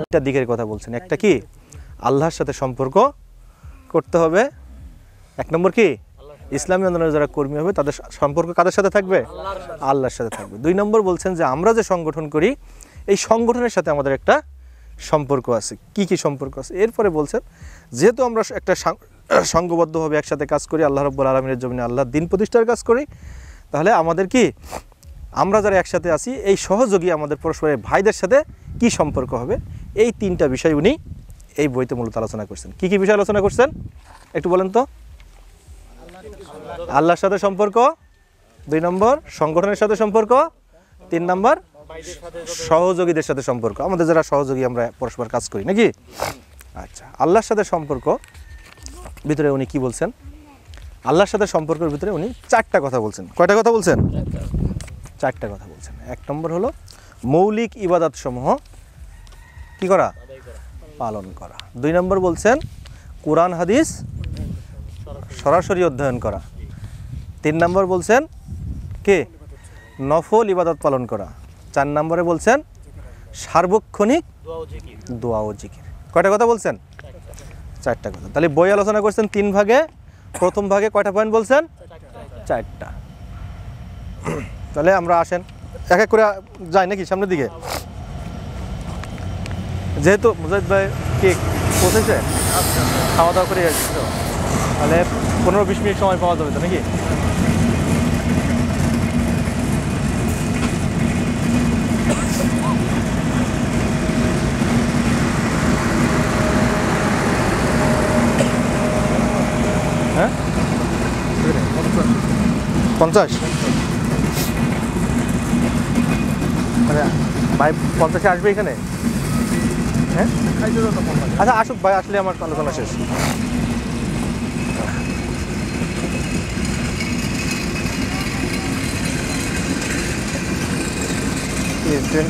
একটা দিকের কথা বলছেন, একটা কি আল্লাহর সাথে সম্পর্ক করতে হবে। এক নম্বর কি ইসলামী আন্দোলনের যারা কর্মী হবে তাদের সম্পর্ক কাদের সাথে থাকবে? আল্লাহর সাথে থাকবে। 2 নম্বর বলছেন যে আমরা যে সংগঠন করি এই সংগঠনের সাথে আমাদের একটা সম্পর্ক আছে। কি কি সম্পর্ক আছে? এরপরে বলছেন যেহেতু আমরা একটা সংঘবদ্ধভাবে একসাথে কাজ করি, আল্লাহ রাব্বুল আলামিনের জমিনে আল্লাহর দ্বীন প্রতিষ্ঠার কাজ করি, তাহলে আমাদের কি আমরা যারা একসাথে আছি এই সহযোগী আমাদের পরস্পরের ভাইদের সাথে কি সম্পর্ক হবে, এই 3টা বিষয় উনি এই বইতে মূলত আলোচনা করছেন। কি কি বিষয় আলোচনা করছেন একটু বলেন তো? আল্লাহর সাথে সম্পর্ক, 2 নম্বর সংগঠনের সাথে সম্পর্ক, 3 নম্বর সহযোগীদের সাথে সম্পর্ক, আমাদের যারা সহযোগী আমরা পরস্পর কাজ করি নাকি। আচ্ছা, আল্লাহর সাথে সম্পর্ক ভিতরে উনি কি বলছেন? আল্লাহর সাথে সম্পর্কের ভিতরে উনি 4টা কথা বলছেন। কয়টা কথা বলছেন? 4টা কথা বলছেন। 1 নম্বর হলো মৌলিক ইবাদত সমূহ কি করা? পালন করা। 2 নম্বর বলছেন কোরআন হাদিস সরাসরি অধ্যয়ন করা। 3 নম্বর বলছেন কে নফল ইবাদত পালন করা। 4 নম্বরে বলছেন সার্বক্ষণিক দোয়া ও জিকির। কয়টা কথা বলছেন? 4টা কথা। তাহলে বই আলোচনা করছেন 3 ভাগে, প্রথম ভাগে কয়টা পয়েন্ট বলছেন? 4টা। তাহলে আমরা আসেন এক এক করে যাই নাকি সামনের দিকে। যেহেতু মুজাহিদ ভাই কেক পৌঁছেছে, খাওয়া দাওয়া করে আসছি তো, তাহলে 15-20 মিনিট সময় পাওয়া যাবে তো নাকি? হ্যাঁ 50 মানে ভাই 50-এ আসবে এখানে? হ্যাঁ আচ্ছা আসুক ভাই, আসলে আমার আলোচনা শেষ। ট্রেন